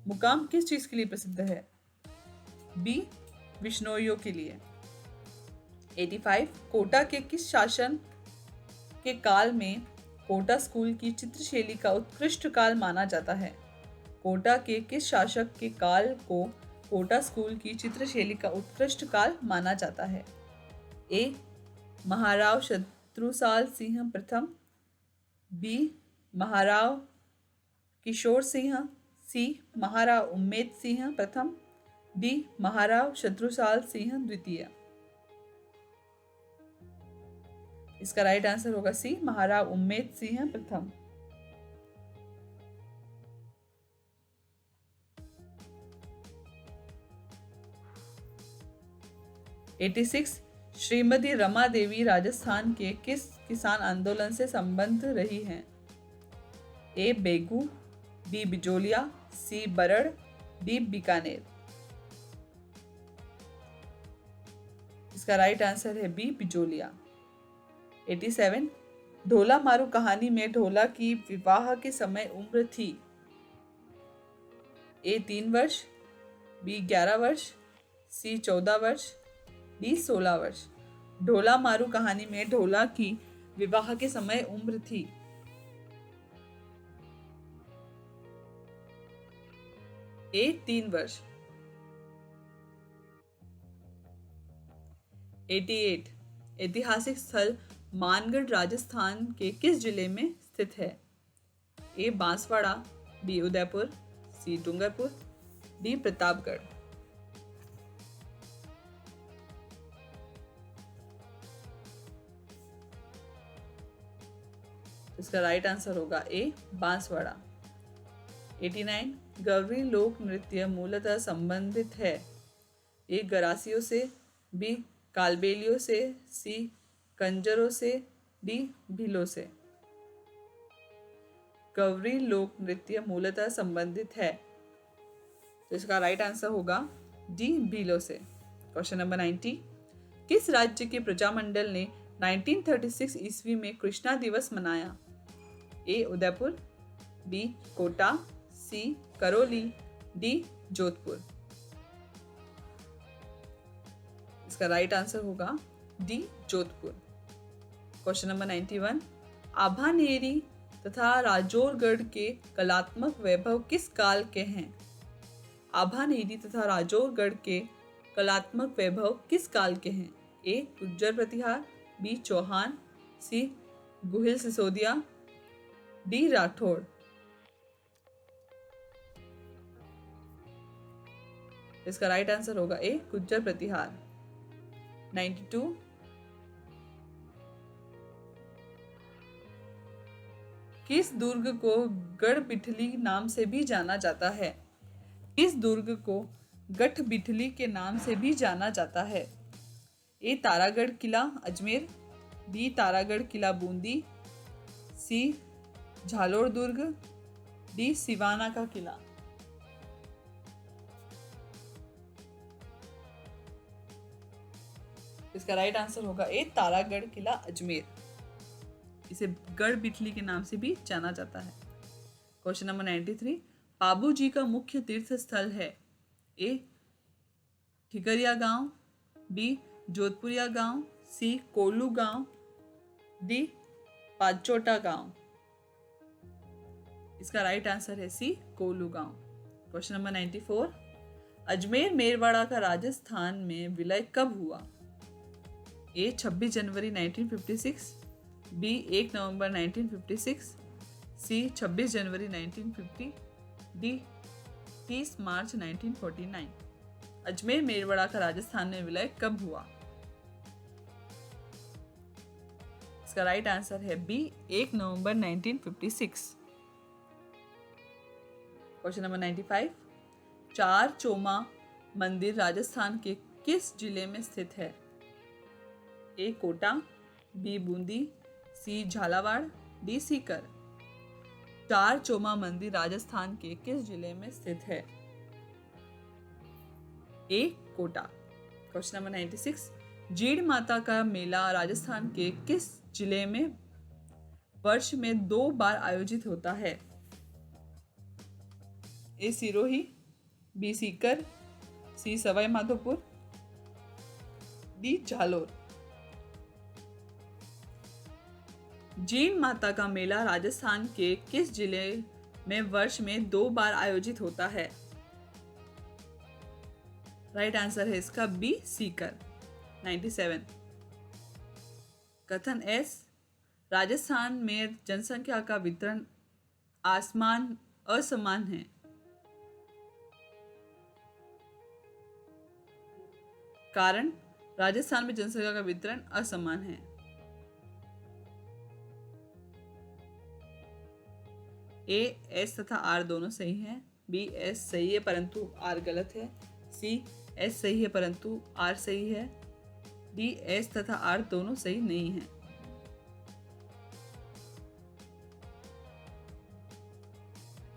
मुकाम किस चीज के लिए प्रसिद्ध है? B विष्णुइयों के लिए। 85, कोटा के किस शासन के काल में कोटा स्कूल की चित्रशैली का उत्कृष्ट काल माना जाता है? कोटा के किस शासक के काल को कोटा स्कूल की चित्रशैली का उत्कृष्ट काल माना जाता है? A महाराव शत्रुसाल सिंह प्रथम, B महाराव किशोर सिंह, C महाराव उम्मेद सिंह प्रथम, D महाराव शत्रुसाल सिंह द्वितीय। इसका राइट आंसर होगा C महाराव उम्मेद सिंह प्रथम। 86, श्रीमती रमा देवी राजस्थान के किस किसान आंदोलन से संबंध रही हैं? A Begu, B Bijolia, C बरड़, D Bikaner. इसका राइट आंसर है B बिजोलिया। 87, ढोला मारू कहानी में ढोला की विवाह के समय उम्र थी? A 3 वर्ष, B 11 वर्ष, C 14 वर्ष, D 16 वर्ष। ढोला मारू कहानी में ढोला की विवाह के समय उम्र थी? A 3 वर्ष। 88, ऐतिहासिक स्थल मानगढ़ राजस्थान के किस जिले में स्थित है? A Banswara, B Udaipur, C Dungarpur, D Pratapgarh. इसका राइट आंसर होगा A बांसवाड़ा। 89, गवरी लोक नृत्य मूलतः संबंधित है? A गरासियों से, B कालबेलियों से, C कंजरों से, D भीलों से। गवरी लोक नृत्य मूलतः संबंधित है, तो इसका राइट आंसर होगा D भीलों से। क्वेश्चन नंबर 90, किस राज्य के प्रजामंडल ने 1936 ईस्वी में कृष्णा दिवस मनाया? A Udaipur, B Kota, C Karauli, D Jodhpur. इसका राइट आंसर होगा D Jodhpur. Question number 91, Abhaneri तथा राजौरगढ़ के कलात्मक वैभव किस काल के हैं? आभानेरी तथा राजौरगढ़ के कलात्मक वैभव किस काल के हैं? A Gujjar Pratihara, B Chauhan, C Guhil Sisodia, D Rathore. इसका राइट आंसर होगा A गुज्जर प्रतिहार। 92, किस दुर्ग को गढ़ बिठली नाम से भी जाना जाता है? किस दुर्ग को गठ बिठली के नाम से भी जाना जाता है? A Taragarh Qila Ajmer, B Taragarh Qila Bundi, C Jalore Durg, D Siwana का किला। इसका राइट आंसर होगा A तारागढ़ किला अजमेर। इसे गढ़ बिठली के नाम से भी जाना जाता है। क्वेश्चन नंबर 93, पाबू जी का मुख्य तीर्थ स्थल है? A ठिकरिया गांव, B जोधपुरिया गांव, C कोल्लू गांव, D पाचोटा गांव। इसका राइट आंसर है C कोल्लू गांव। क्वेश्चन नंबर 94, अजमेर मेरवाड़ा का राजस्थान में विलय कब हुआ? A 26 January 1956, B 1 November 1956, C 26 January 1950, D 30 मार्च 1949। अजमेर मेरवाड़ा का राजस्थान में विलय कब हुआ? इसका राइट आंसर है बी, 1 नवंबर 1956। क्वेश्चन नंबर 95, चार चोमा मंदिर राजस्थान के किस जिले में स्थित है? ए कोटा, बी बूंदी, सी झालावाड़, डी सीकर। चार चोमा मंदिर राजस्थान के किस जिले में स्थित है? ए कोटा। क्वेश्चन नंबर 96, जीड़ माता का मेला राजस्थान के किस जिले में वर्ष में 2 बार आयोजित होता है? ए सिरोही, बी सीकर, सी सवाई माधोपुर, डी जालोर। जीण माता का मेला राजस्थान के किस जिले में वर्ष में 2 बार आयोजित होता है? राइट आंसर है इसका बी, सीकर। 97, कथन एस, राजस्थान में जनसंख्या का वितरण असमान है। कारण, राजस्थान में जनसंख्या का वितरण असमान है। ए, एस तथा आर दोनों सही हैं। बी, एस सही है परंतु आर गलत है। सी, एस सही है परंतु आर सही है। डी, एस तथा आर दोनों सही नहीं है।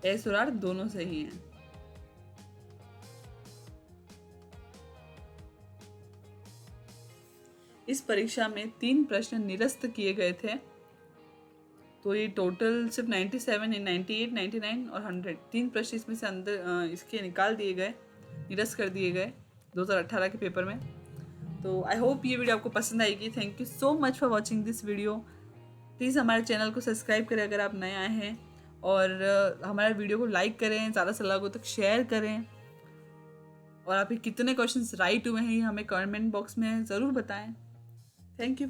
एस और आर दोनों सही हैं। इस परीक्षा में 3 प्रश्न निरस्त किए गए थे, तो ये टोटल सिर्फ 97, 98, 99 और 100 3 प्रश्न इसमें से अंदर इसके निकाल दिए गए, निरस्त कर दिए गए 2018 के पेपर में। तो आई होप ये वीडियो आपको पसंद आएगी। Thank you so much for watching this video. Please हमारे चैनल को सब्सक्राइब करें अगर आप नए आए हैं, और हमारे वीडियो को लाइक करें, ज़्यादा से लोगों तक शेयर करें, और आपके कितने क्वेश्चंस राइट हुए हैं हमें कमेंट बॉक्स में ज़रूर बताएं। Thank you.